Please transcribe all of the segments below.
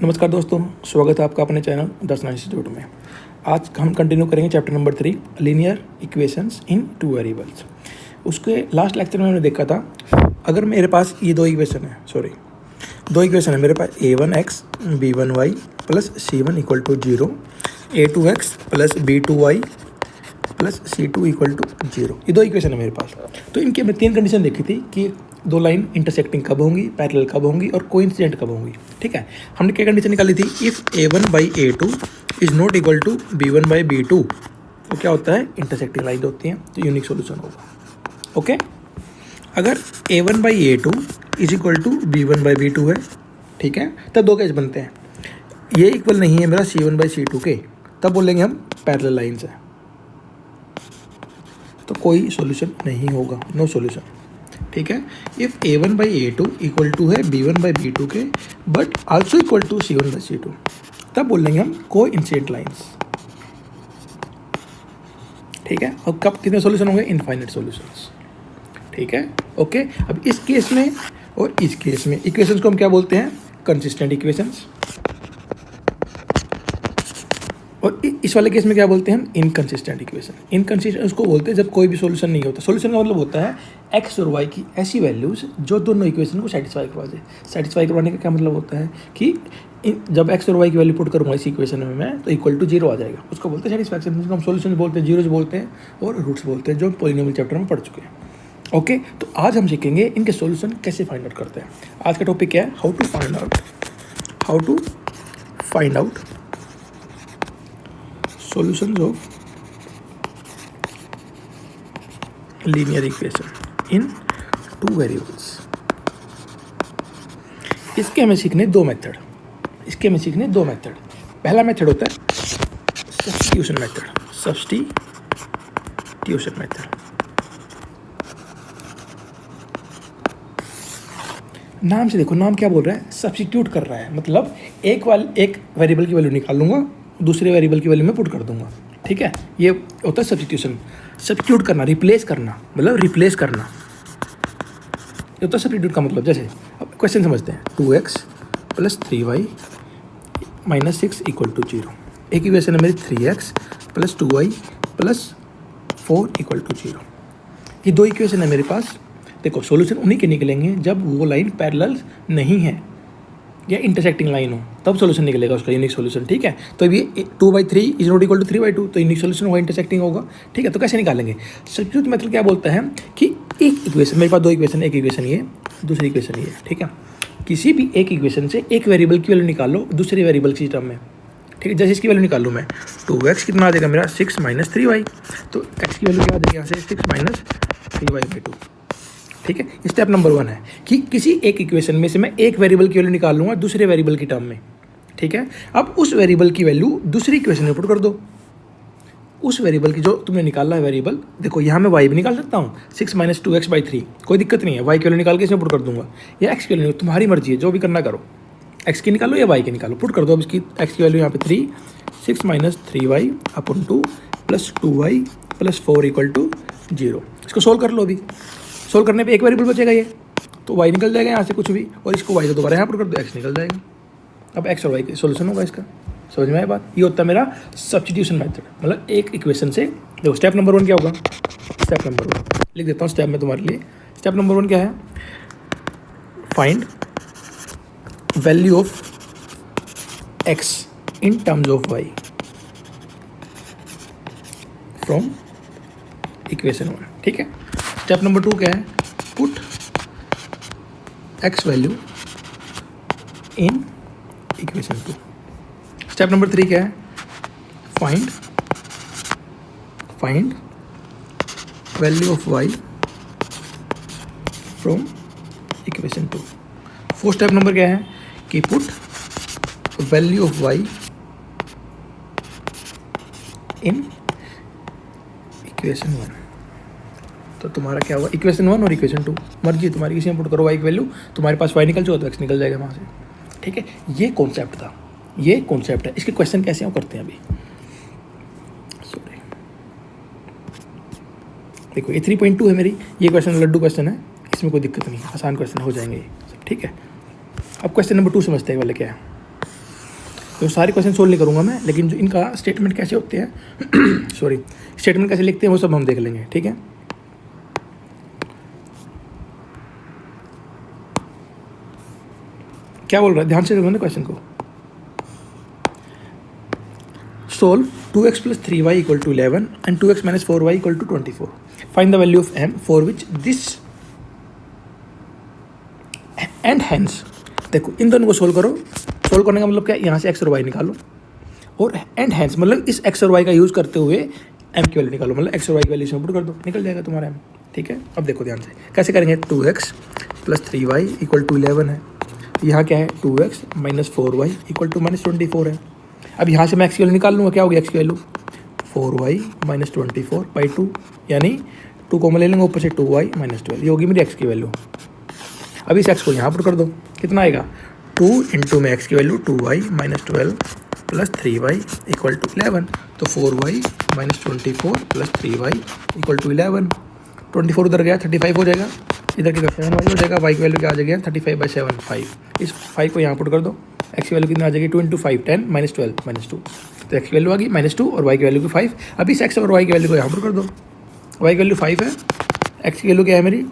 नमस्कार दोस्तों, स्वागत है आपका अपने चैनल दर्शन इंस्टीट्यूट में। आज हम कंटिन्यू करेंगे चैप्टर नंबर 3 लीनियर इक्वेशंस इन टू वेरिएबल्स। उसके लास्ट लेक्चर में हमने देखा था, अगर मेरे पास ये दो इक्वेशन है मेरे पास a1x b1y plus c1 equal to 0, a2x plus b2y plus c2 equal to 0, ये दो इक्वेशन है मेरे पास। तो इनकी हमने तीन कंडीशन देखी थी कि दो लाइन इंटरसेक्टिंग कब होंगी, पैरेलल कब होंगी और कोइंसिडेंट कब होंगी। ठीक है, हमने क्या कंडीशन निकाली थी, if a1 by a2 is not equal to b1 by b2, तो क्या होता है, इंटरसेक्टिंग लाइन होती हैं, तो यूनिक सॉल्यूशन होगा। ओके, अगर a1 by a2 is equal to b1 by b2 है, ठीक है, तब दो केस बनते हैं। ये इक्वल नहीं है मेरा c1 बाई c2 के, तब बोलेंगे हम पैरेलल लाइन्स है, तो कोई सॉल्यूशन नहीं होगा, नो सॉल्यूशन। ठीक है, if a1 by a2 equal to है b1 बाई b2 के but also equal to c1 by c2, तब बोलेंगे हम कोइंसिडेंट लाइन्स। ठीक है, और कब कितने सॉल्यूशन होंगे, इनफाइनाइट सॉल्यूशंस। ठीक है, ओके। अब इस केस में और इस केस में इक्वेशंस को हम क्या बोलते हैं, कंसिस्टेंट इक्वेशंस, और इस वाले केस में क्या बोलते हैं हम, इनकंसिस्टेंट इक्वेशन। इनकंसिस्टेंट उसको बोलते हैं जब कोई भी सॉल्यूशन नहीं होता। सॉल्यूशन का मतलब होता है एक्स और वाई की ऐसी वैल्यूज जो दोनों इक्वेशन को सेटिस्फाई करवा दे। सेटिस्फाई करवाने का क्या मतलब होता है कि जब एक्स और वाई की वैल्यू पुट करूँगा इस इक्वेशन में मैं, तो इक्वल टू 0 आ जाएगा, उसको बोलते हैं सेटिस्फैक्शन। जिसको हम सॉल्यूशन बोलते हैं, जीरोज बोलते हैं और रूट्स बोलते हैं, जो पॉलिनोमियल चैप्टर में पढ़ चुके हैं। ओके, तो आज हम सीखेंगे इनके सॉल्यूशन कैसे फाइंड आउट करते हैं। आज का टॉपिक क्या है, how to find out solutions of linear equation in two variables। इसके हमें सीखने दो मेथड। पहला मेथड होता है सब्स्टिट्यूशन मेथड। नाम से देखो, नाम क्या बोल रहा है, सब्स्टिट्यूट कर रहा है, मतलब एक वेरिएबल की वैल्यू निकाल लूंगा, दूसरे वेरिएबल की वैल्यू में पुट कर दूंगा। ठीक है, ये होता है सब्स्टिट्यूशन। सब्स्टिट्यूट करना, रिप्लेस करना, मतलब रिप्लेस करना, ये होता है सब्स्टिट्यूट का मतलब। जैसे अब क्वेश्चन समझते हैं, 2x plus 3y minus 6 equal to 0। एक इक्वेशन है मेरी 3x plus 2y plus 4 equal to 0। ये दो इक्वेशन है मेरे पास। देखो, सॉल्यूशन उन्हीं के निकलेंगे जब वो लाइन पैरेलल नहीं है या इंटरसेक्टिंग लाइन हो, तब सॉल्यूशन निकलेगा उसका, यूनिक सॉल्यूशन। ठीक है, तो ये 2/3 इज नॉट इक्वल टू 3/2, तो यूनिक सॉल्यूशन होगा, इंटरसेक्टिंग होगा। ठीक है, तो कैसे निकालेंगे, सब्स्टिट्यूट मेथड क्या बोलता है कि एक इक्वेशन, मेरे पास दो इक्वेशन, एक इक्वेशन ये, दूसरी इक्वेशन ये। ठीक है, किसी भी एक इक्वेशन से एक वेरिएबल की वैल्यू निकाल लो दूसरे वेरिएबल की टर्म में। ठीक है, जैसे इसकी वैल्यू निकाल लूँ मैं, 2x कितना आ जाएगा मेरा, 6 माइनस 3y, तो x की वैल्यू क्या आ जाएगी यहाँ से, 6 माइनस 3y/2। ठीक है, स्टेप नंबर 1 है कि किसी एक इक्वेशन में से मैं एक वेरिएबल की वैल्यू निकाल लूँगा दूसरे वेरिएबल की टर्म में। ठीक है, अब उस वेरिएबल की वैल्यू दूसरी इक्वेशन में पुट कर दो। उस वेरिएबल की जो तुमने निकाला है वेरिएबल, देखो यहाँ मैं y भी निकाल सकता हूँ, 6 माइनस 2x/3, कोई दिक्कत नहीं है, y की वैल्यू निकाल के इसमें पुट कर दूंगा, या x की वैल्यू, तुम्हारी मर्जी है, जो भी करना करो, x की निकालो या y की निकालो, पुट कर दो। अब इसकी x की वैल्यू यहाँ पे 3, 6 minus 3y/2 plus 2y plus 4 equal to 0। इसको सोल्व कर लो। अभी सोल्व करने पे एक वेरिएबल बचेगा ये, तो y निकल जाएगा यहाँ से कुछ भी, और इसको y से दोबारा यहाँ पर कर दो, x निकल जाएगा। अब x और y का सोल्यूशन होगा इसका। समझ में आया बात, ये होता है मेरा सब्स्टिट्यूशन मेथड। मतलब एक इक्वेशन से, देखो स्टेप नंबर 1 क्या होगा, स्टेप नंबर 1 लिख देता हूँ स्टेप में तुम्हारे लिए। स्टेप नंबर 1 क्या है, find value of x in terms of y from equation 1। ठीक है, स्टेप नंबर 2 क्या है, put x value in equation 2। Step number 3 क्या है, find value of y from equation 2। Fourth step number क्या है कि put value of y in equation 1। तो तुम्हारा क्या हुआ, इक्वेशन 1 और इक्वेशन 2, मर्जी तुम्हारी, किसी में पुट करो y की वैल्यू, तुम्हारे पास y निकल जाओ तो x निकल जाएगा वहाँ से। ठीक है, ये कॉन्सेप्ट था, ये कॉन्सेप्ट है। इसके क्वेश्चन कैसे हम करते हैं अभी, सॉरी, देखो ये 3.2 है मेरी, ये क्वेश्चन लड्डू क्वेश्चन है, इसमें कोई दिक्कत नहीं है, आसान क्वेश्चन हो जाएंगे ये सब। ठीक है, अब क्वेश्चन नंबर 2 समझते हैं वाले क्या है। तो सारे क्वेश्चन सोल्व नहीं करूँगा मैं, लेकिन जो इनका स्टेटमेंट कैसे होते हैं सॉरी स्टेटमेंट कैसे लिखते हैं वो सब हम देख लेंगे, ठीक है। क्या बोल रहा है, ध्यान से देखो ना क्वेश्चन को। Solve 2x plus 3y equal to 11 and 2x minus 4y equal to 24। Find the value of m for which this and hence. देखो इन दोनों को सोल्व करो। सोल्व करने का मतलब क्या, यहाँ से x और y निकालो, और एंड हैंस मतलब इस x और y का यूज़ करते हुए m की वैल्यू निकालो, मतलब x और y की वैल्यू इसमें पुट कर दो, निकल जाएगा तुम्हारा m, ठीक है। अब देखो ध्यान से कैसे करेंगे। 2x plus 3y equal to 11 है, यहाँ क्या है 2x minus 4y equal to minus 24 है। अब यहाँ से मैं x की वैल्यू निकाल लूँगा, क्या होगी x की वैल्यू 4y माइनस 24 बाई 2, यानी 2 कॉमन ले लेंगे, ऊपर से 2y माइनस 12, ये होगी मेरी x की वैल्यू। अब इस x को यहाँ पर कर दो, कितना आएगा 2 इंटू में x की वैल्यू 2y minus 12 plus 3y equal to 11, तो 4y minus 24 plus 3y equal to 11। 24 उधर गया 35 हो जाएगा, इधर की 7y हो जाएगा, y की वैल्यू क्या आ जाएगी 35 बाई 7 5। इस 5 को यहाँ पुट कर दो, x की वैल्यू कितनी आ जाएगी 2 इंटू 5 10 माइनस 12 माइनस 2, तो x की वैल्यू आ गई -2 और y की वैल्यू की 5। अब इस x और y की वैल्यू को यहाँ पर कर दो, y की वैल्यू 5 है, x की वैल्यू क्या है मेरी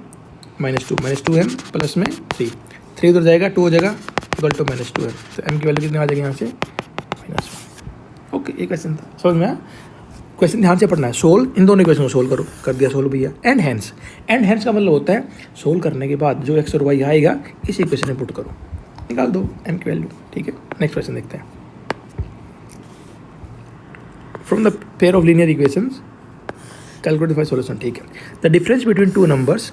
-2 m प्लस में 3 उधर जाएगा 2 हो जाएगा इक्वल टू -2 m, तो m की वैल्यू कितनी आ जाएगी यहाँ से -1। ओके, ये क्वेश्चन था, समझ में आया। क्वेश्चन ध्यान से पढ़ना है। सोल्व, इन दोनों क्वेश्चन को सोल्व करो, कर दिया सोल्व भैया। एंड हैंस, एंड हैंस का मतलब होता है सोल्व करने के बाद जो x और y आएगा इसी क्वेश्चन में पुट करो, निकाल दो m की वैल्यू, ठीक है। नेक्स्ट क्वेश्चन देखते हैं। From the pair of linear equations calculate the solution, ठीक है। The difference between two numbers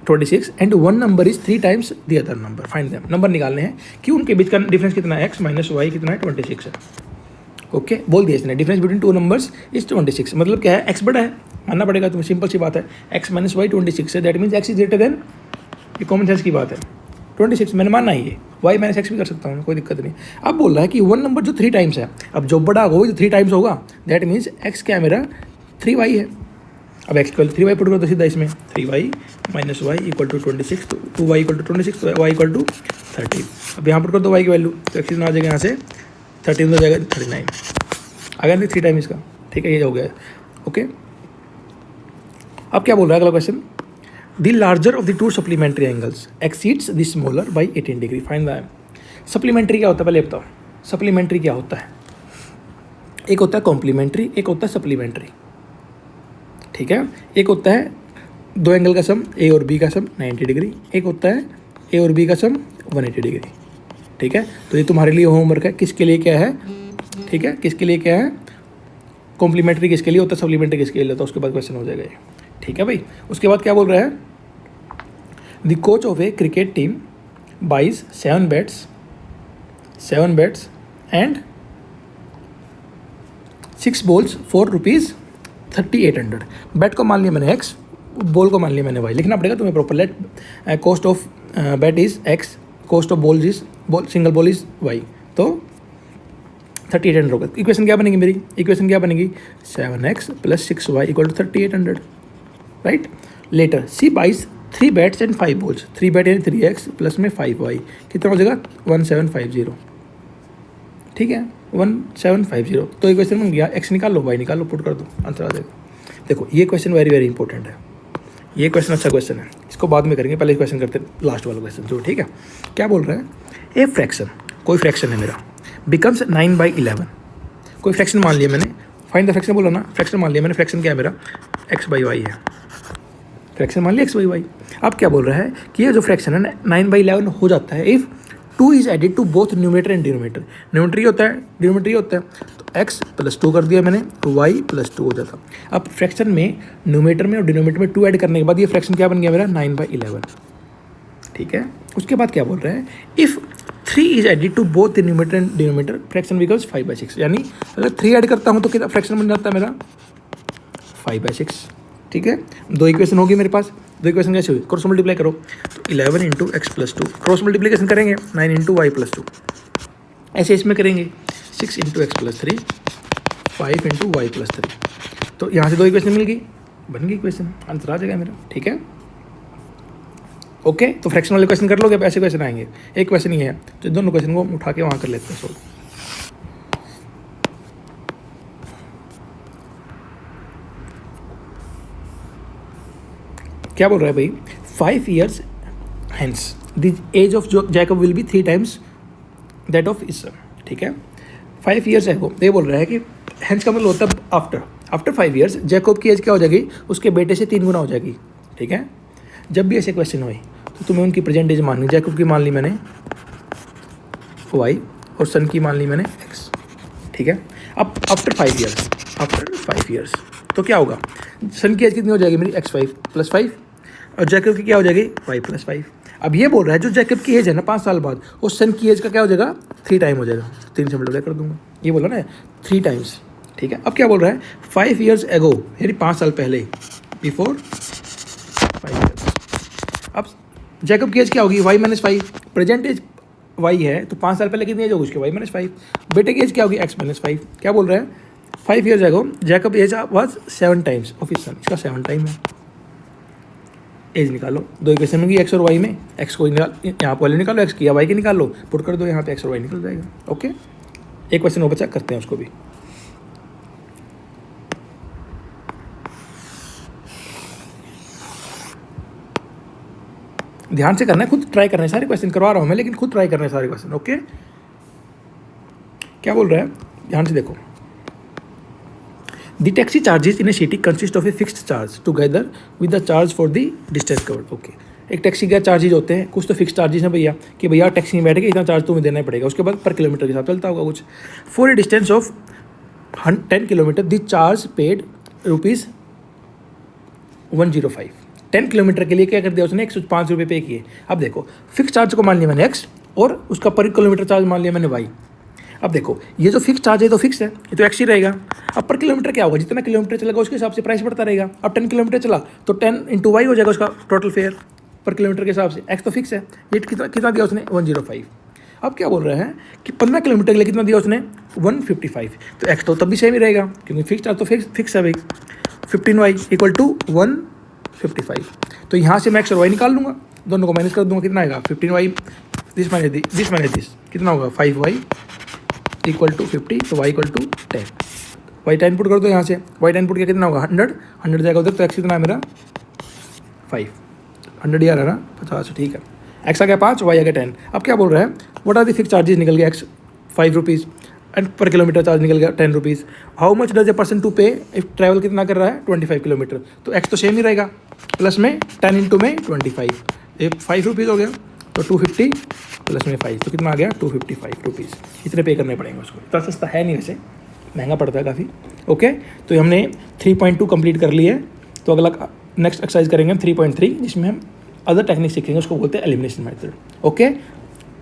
26 and one number is 3 times the other number, find them. Number निकालने हैं कि उनके बीच का डिफरेंस कितना है, x माइनस वाई कितना है 26 है। ओके, बोल दिया इसने difference between two numbers is 26, मतलब क्या है x बड़ा है, मानना पड़ेगा तुम्हें, सिंपल सी बात है। x माइनस वाई 26 है, that means x is greater than, ये कॉमन सेंस की बात है, 26 मैंने मानना ही है, y माइनस एक्स भी कर सकता हूँ, कोई दिक्कत नहीं। अब बोल रहा है कि वन नंबर जो 3 टाइम्स है, अब जो बड़ा होगा वो 3 टाइम्स होगा, दैट मीन्स x क्या है मेरा 3y है। अब x इक्वल 3y पुट कर दो सीधा इसमें, 3y minus Y equal to 26, तो 2y इक्वल टू 26, तो y इक्वल टू 13। अब यहाँ पुट कर दो y की वैल्यू, तो x आ जाएगा यहाँ से 13 हो जाएगा 39, आ गया 3 टाइम इसका, ठीक है, ये हो गया। ओके, अब क्या बोल रहा है अगला question. The larger of the two supplementary angles exceeds the smaller by 18 degree, find the. Supplementary क्या होता है पहले बताओ, सप्लीमेंट्री क्या होता है। एक होता है कॉम्प्लीमेंट्री, एक होता है सप्लीमेंट्री, ठीक है। एक होता है दो एंगल का सम ए और बी का सम 90 डिग्री, एक होता है ए और बी का सम 180 डिग्री, ठीक है। तो ये तुम्हारे लिए होमवर्क है, किसके लिए क्या है, ठीक है, किसके लिए क्या है, कॉम्प्लीमेंट्री किसके लिए होता है, सप्लीमेंट्री किसके लिए होता है, उसके बाद क्वेश्चन हो जाएगा ये, ठीक है भाई। उसके बाद क्या बोल रहा है, the coach of a cricket team buys 7 bats and 6 balls for ₹3800। Bat को मान लिया मैंने x, बॉल को मान लिया मैंने y, लिखना पड़ेगा तुम्हें proper. Let cost of bat is x, cost of ball is single ball is y, तो 3800 होगा। इक्वेशन क्या बनेगी मेरी, इक्वेशन क्या बनेगी 7x plus 6y equal to 3800, right. Later she buys 3 bats and 5 balls, 3 bat यानी 3x प्लस में 5y, कितना हो जाएगा 1750, ठीक है 1750। तो इक्वेशन बन गया, x निकाल लो y निकाल लो, पुट कर दो, आंसर आ जाएगा। देखो ये क्वेश्चन वेरी वेरी इंपॉर्टेंट है, ये क्वेश्चन अच्छा क्वेश्चन है, इसको बाद में करेंगे, पहले क्वेश्चन करते हैं लास्ट वाला क्वेश्चन जो, ठीक है। क्या बोल रहा है, ए फ्रैक्शन, कोई फ्रैक्शन है मेरा, बिकम्स 9/11, कोई फ्रैक्शन मान लिया मैंने, फाइंड द फ्रैक्शन बोला ना, फ्रैक्शन मान लिया मैंने, फ्रैक्शन क्या है मेरा x/y है, फ्रैक्शन मान लिया x/y। अब क्या बोल रहा है कि ये जो फ्रैक्शन है 9/11 हो जाता है if 2 is added to both numerator and denominator, numerator होता है डिनोमिनेटर होता है, तो x प्लस 2 कर दिया मैंने, तो y प्लस 2 हो जाता। अब फ्रैक्शन में न्यूमेटर में और डिनोमिनेटर में 2 ऐड करने के बाद ये फ्रैक्शन क्या बन गया मेरा 9/11, ठीक है। उसके बाद क्या बोल रहा है, if 3 is added to both the numerator and denominator fraction becomes 5/6, यानी अगर 3 ऐड करता हूँ तो कितना फ्रैक्शन बन जाता है मेरा 5/6, ठीक है। 2 इक्वेशन होगी मेरे पास, 2 इक्वेशन कैसे हुई, क्रॉस मल्टीप्लाई करो, तो 11 into x plus 2, cross multiplication करेंगे 9 इंटू वाई प्लस 2, ऐसे इसमें करेंगे 6 into x plus 3, 5 into y plus 3, तो यहाँ से 2 इक्वेशन मिल गई, बन गई इक्वेशन, आंसर आ जाएगा मेरा, ठीक है। ओके, तो फ्रैक्शन वाले क्वेश्चन कर लोगे, अब ऐसे क्वेश्चन आएंगे, एक क्वेश्चन ही है, तो दोनों क्वेश्चन को उठा के वहाँ कर लेते हैं सोल्व। क्या बोल रहा है भाई, 5 years hence the age of Jacob will be 3 times that of his son, ठीक है। 5 years ago, ये बोल रहा है कि hence का मतलब होता है आफ्टर 5 years जैकब की एज क्या हो जाएगी, उसके बेटे से 3 गुना हो जाएगी, ठीक है। जब भी ऐसे क्वेश्चन हुए तो तुम्हें उनकी प्रेजेंट एज माननी, जैकब की मान ली मैंने y और सन की मान ली मैंने x, ठीक है। अब आफ्टर 5 years तो क्या होगा, सन की एज कितनी हो जाएगी मेरी x5 + 5 और जैकब की क्या हो जाएगी y + 5। अब ये बोल रहा है जो जैकब की एज है ना 5 साल बाद, उस सन की एज का क्या हो जाएगा 3 टाइम हो जाएगा, 3 से मल्टीप्लाई कर दूंगा, ये बोला ना 3 टाइम्स, ठीक है। अब क्या बोल रहा है 5 years ago यानी 5 साल पहले, बिफोर 5 years। अब जैकब की एज क्या होगी y - 5, प्रेजेंट एज y है तो 5 साल पहले कितनी एज होगी उसके y - 5, बेटे की एज क्या होगी x - 5। क्या बोल रहा है 5 years ago Jacob age was 7 times of his son, इसका 7 टाइम है। एज निकालो, दो इक्वेशन होंगी x और y में, x को यहाँ पर वैल्यू निकालो x की, या y की निकाल लो, पुट कर दो यहाँ पे x और y निकल जाएगा। ओके, एक क्वेश्चन और बचा, करते हैं उसको भी। ध्यान से करना है, खुद ट्राई करना है, सारे क्वेश्चन करवा रहा हूँ मैं लेकिन खुद ट्राई करना है सारे क्वेश्चन। ओके, क्या बोल रहा है ध्यान से देखो, The taxi charges in a city consist of a fixed charge together with the charge for the distance covered। Okay, एक टैक्सी का चार्जेज होते हैं, कुछ तो फिक्स चार्जेस हैं भैया कि भैया टैक्सी में बैठ के इतना चार्ज तुम्हें देना पड़ेगा, उसके बाद पर किलोमीटर के हिसाब चलता होगा कुछ। For a distance of 10 kilometre the charge paid ₹105। 10 kilometre के लिए क्या कर दिया उसने 105 रुपये पे किए। अब देखो फिक्स चार्ज को मान लिया मैंने x और उसका पर किलोमीटर चार्ज मान लिया मैंने y। अब देखो ये जो फिक्स चार्ज है तो फिक्स है, ये तो x ही रहेगा। अब पर किलोमीटर क्या होगा, जितना किलोमीटर चलेगा उसके हिसाब से प्राइस बढ़ता रहेगा। अब 10 किलोमीटर चला तो 10 × y हो जाएगा उसका टोटल फेयर पर किलोमीटर के हिसाब से। x तो फिक्स है, ये कितना दिया उसने 105। अब क्या बोल रहे हैं कि 15 किलोमीटर के लिए कितना दिया उसने 155, तो x तो तब भी सेम ही रहेगा क्योंकि फिक्स चार्ज तो फिक्स है भाई। 15y = 155, तो यहाँ से मैं x और y निकाल लूँगा, दोनों को माइनस कर दूंगा, कितना आएगा 15y दिस माइनस कितना होगा 5y = 50, तो y = 10। y 10 पुट कर दो यहाँ से, y 10 पुट किया कितना होगा 100 जाएगा उधर, तो x कितना है मेरा 5, 100 ही आ रहा है ना 50, ठीक है। x आ गया 5, y आ गया 10। अब क्या बोल रहा है what are the fix charges, निकल गया x 5 rupees and per kilometer charge निकल गया 10 rupees. How much does a person to pay if travel कितना कर रहा है 25 किलोमीटर, तो x तो सेम ही रहेगा, प्लस में 10 × में 25, ये 5 रुपीज़ हो गया, तो 250 प्लस में 5, तो कितना आ गया 255 रुपीज़। इतने पे करने पड़ेंगे उसको, इतना सस्ता है नहीं वैसे, महंगा पड़ता है काफ़ी। ओके, तो हमने 3.2 कंप्लीट कर लिए, तो अगला नेक्स्ट एक्सरसाइज करेंगे हम 3.3, जिसमें हम अदर टेक्निक सीखेंगे, उसको बोलते हैं एलिमिनेशन मेथड। ओके,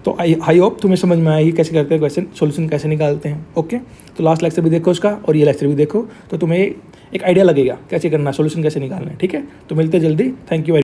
तो आई होप तुम्हें समझ में आएगी कैसे करते हैं क्वेश्चन, सॉल्यूशन कैसे निकालते हैं। ओके, तो लास्ट लेक्चर भी देखो उसका और ये लेक्चर भी देखो, तो तुम्हें एक आइडिया लगेगा कैसे करना, सॉल्यूशन कैसे निकालना है। ठीक है, तो मिलते जल्दी, थैंक यू।